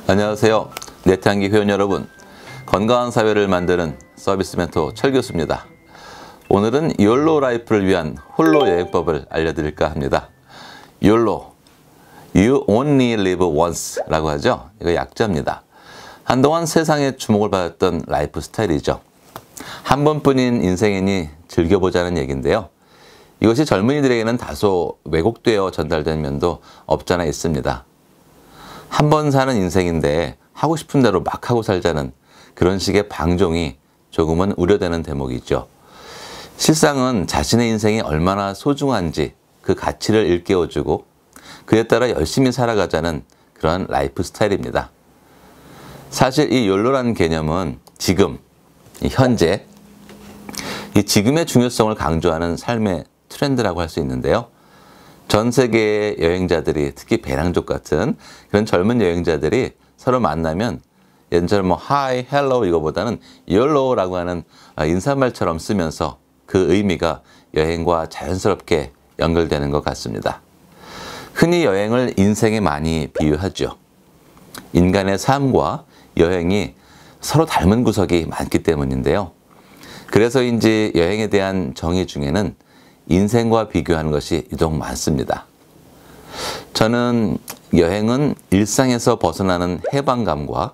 안녕하세요. 네트한기 회원 여러분, 건강한 사회를 만드는 서비스 멘토 철 교수입니다. 오늘은 YOLO 라이프를 위한 홀로 여행법을 알려드릴까 합니다. YOLO, You Only Live Once 라고 하죠. 이거 약자입니다. 한동안 세상에 주목을 받았던 라이프 스타일이죠. 한 번뿐인 인생이니 즐겨보자는 얘기인데요. 이것이 젊은이들에게는 다소 왜곡되어 전달된 면도 없잖아 있습니다. 한 번 사는 인생인데 하고 싶은 대로 막 하고 살자는 그런 식의 방종이 조금은 우려되는 대목이죠. 실상은 자신의 인생이 얼마나 소중한지 그 가치를 일깨워주고 그에 따라 열심히 살아가자는 그런 라이프 스타일입니다. 사실 이 YOLO라는 개념은 지금, 현재, 이 지금의 중요성을 강조하는 삶의 트렌드라고 할 수 있는데요. 전 세계의 여행자들이, 특히 배낭족 같은 그런 젊은 여행자들이 서로 만나면 예전처럼 뭐 Hi, Hello 이거보다는 YOLO라고 하는 인사말처럼 쓰면서 그 의미가 여행과 자연스럽게 연결되는 것 같습니다. 흔히 여행을 인생에 많이 비유하죠. 인간의 삶과 여행이 서로 닮은 구석이 많기 때문인데요. 그래서인지 여행에 대한 정의 중에는 인생과 비교하는 것이 유독 많습니다. 저는 여행은 일상에서 벗어나는 해방감과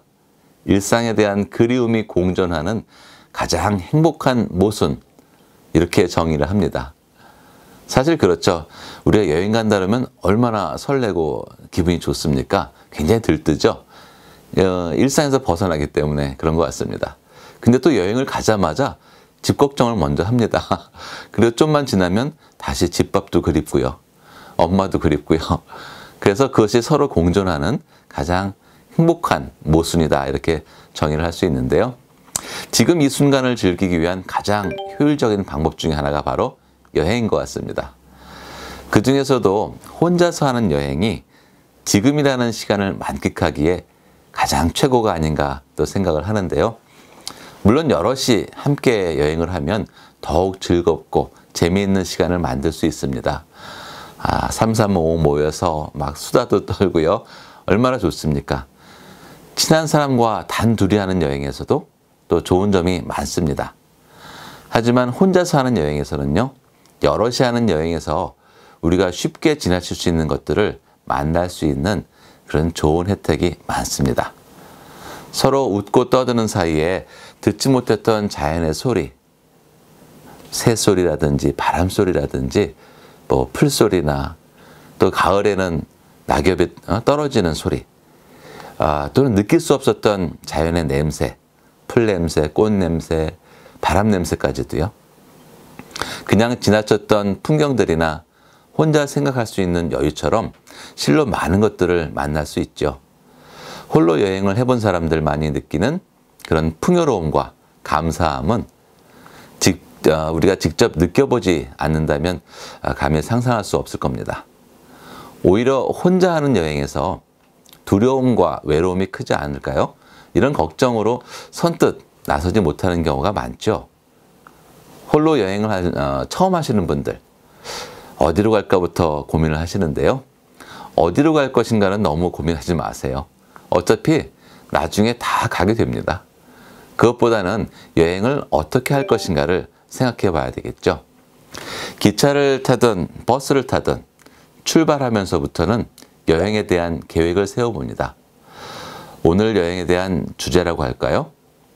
일상에 대한 그리움이 공존하는 가장 행복한 모순, 이렇게 정의를 합니다. 사실 그렇죠. 우리가 여행 간다 그러면 얼마나 설레고 기분이 좋습니까? 굉장히 들뜨죠. 일상에서 벗어나기 때문에 그런 것 같습니다. 근데 또 여행을 가자마자 집 걱정을 먼저 합니다. 그리고 좀만 지나면 다시 집밥도 그립고요. 엄마도 그립고요. 그래서 그것이 서로 공존하는 가장 행복한 모순이다, 이렇게 정의를 할 수 있는데요. 지금 이 순간을 즐기기 위한 가장 효율적인 방법 중에 하나가 바로 여행인 것 같습니다. 그 중에서도 혼자서 하는 여행이 지금이라는 시간을 만끽하기에 가장 최고가 아닌가 또 생각을 하는데요. 물론 여럿이 함께 여행을 하면 더욱 즐겁고 재미있는 시간을 만들 수 있습니다. 3, 3, 5 모여서 막 수다도 떨고요. 얼마나 좋습니까? 친한 사람과 단둘이 하는 여행에서도 또 좋은 점이 많습니다. 하지만 혼자서 하는 여행에서는요, 여럿이 하는 여행에서 우리가 쉽게 지나칠 수 있는 것들을 만날 수 있는 그런 좋은 혜택이 많습니다. 서로 웃고 떠드는 사이에 듣지 못했던 자연의 소리, 새소리라든지 바람소리라든지 뭐 풀소리나 또 가을에는 낙엽이 떨어지는 소리, 또는 느낄 수 없었던 자연의 냄새, 풀냄새, 꽃냄새, 바람냄새까지도요. 그냥 지나쳤던 풍경들이나 혼자 생각할 수 있는 여유처럼 실로 많은 것들을 만날 수 있죠. 홀로 여행을 해본 사람들만이 느끼는 그런 풍요로움과 감사함은 우리가 직접 느껴보지 않는다면 감히 상상할 수 없을 겁니다. 오히려 혼자 하는 여행에서 두려움과 외로움이 크지 않을까요? 이런 걱정으로 선뜻 나서지 못하는 경우가 많죠. 홀로 여행을 처음 하시는 분들, 어디로 갈까부터 고민을 하시는데요. 어디로 갈 것인가는 너무 고민하지 마세요. 어차피 나중에 다 가게 됩니다. 그것보다는 여행을 어떻게 할 것인가를 생각해 봐야 되겠죠. 기차를 타든 버스를 타든 출발하면서부터는 여행에 대한 계획을 세워봅니다. 오늘 여행에 대한 주제라고 할까요?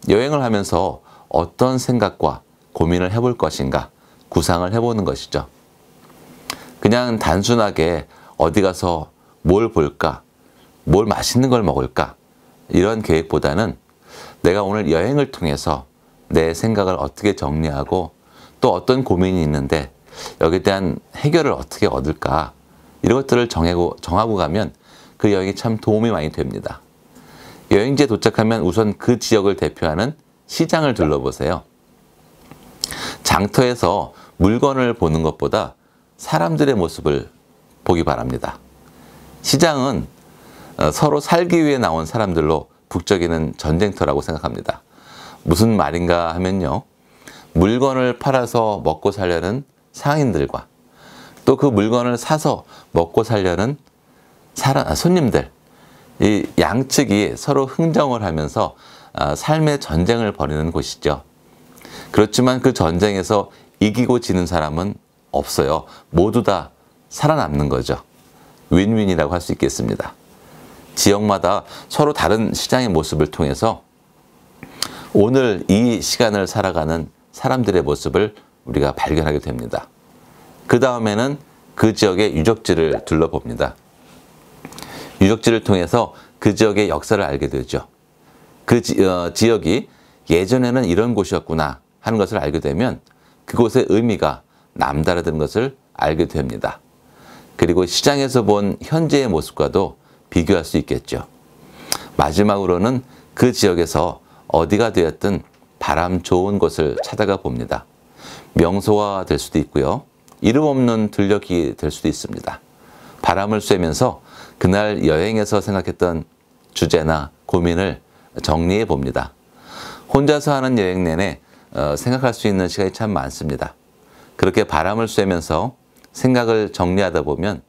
여행을 하면서 어떤 생각과 고민을 해볼 것인가 구상을 해보는 것이죠. 그냥 단순하게 어디 가서 뭘 볼까, 뭘 맛있는 걸 먹을까, 이런 계획보다는 내가 오늘 여행을 통해서 내 생각을 어떻게 정리하고 또 어떤 고민이 있는데 여기에 대한 해결을 어떻게 얻을까, 이런 것들을 정하고 가면 그 여행이 참 도움이 많이 됩니다. 여행지에 도착하면 우선 그 지역을 대표하는 시장을 둘러보세요. 장터에서 물건을 보는 것보다 사람들의 모습을 보기 바랍니다. 시장은 서로 살기 위해 나온 사람들로 북적이는 전쟁터라고 생각합니다. 무슨 말인가 하면요, 물건을 팔아서 먹고 살려는 상인들과 또 그 물건을 사서 먹고 살려는 손님들, 이 양측이 서로 흥정을 하면서 삶의 전쟁을 벌이는 곳이죠. 그렇지만 그 전쟁에서 이기고 지는 사람은 없어요. 모두 다 살아남는 거죠. 윈윈이라고 할 수 있겠습니다. 지역마다 서로 다른 시장의 모습을 통해서 오늘 이 시간을 살아가는 사람들의 모습을 우리가 발견하게 됩니다. 그 다음에는 그 지역의 유적지를 둘러봅니다. 유적지를 통해서 그 지역의 역사를 알게 되죠. 그 지역이 예전에는 이런 곳이었구나 하는 것을 알게 되면 그곳의 의미가 남다르다는 것을 알게 됩니다. 그리고 시장에서 본 현재의 모습과도 비교할 수 있겠죠. 마지막으로는 그 지역에서 어디가 되었든 바람 좋은 곳을 찾아가 봅니다. 명소가 될 수도 있고요. 이름 없는 들녘이 될 수도 있습니다. 바람을 쐬면서 그날 여행에서 생각했던 주제나 고민을 정리해 봅니다. 혼자서 하는 여행 내내 생각할 수 있는 시간이 참 많습니다. 그렇게 바람을 쐬면서 생각을 정리하다 보면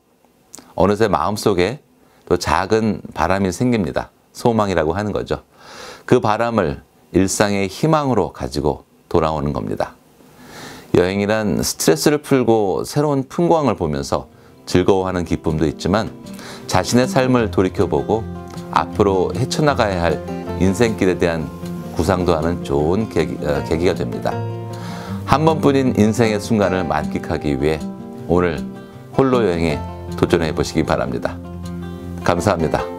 어느새 마음속에 또 작은 바람이 생깁니다. 소망이라고 하는 거죠. 그 바람을 일상의 희망으로 가지고 돌아오는 겁니다. 여행이란 스트레스를 풀고 새로운 풍광을 보면서 즐거워하는 기쁨도 있지만 자신의 삶을 돌이켜보고 앞으로 헤쳐나가야 할 인생길에 대한 구상도 하는 좋은 계기가 됩니다. 한 번뿐인 인생의 순간을 만끽하기 위해 오늘 홀로 여행에 도전해 보시기 바랍니다. 감사합니다.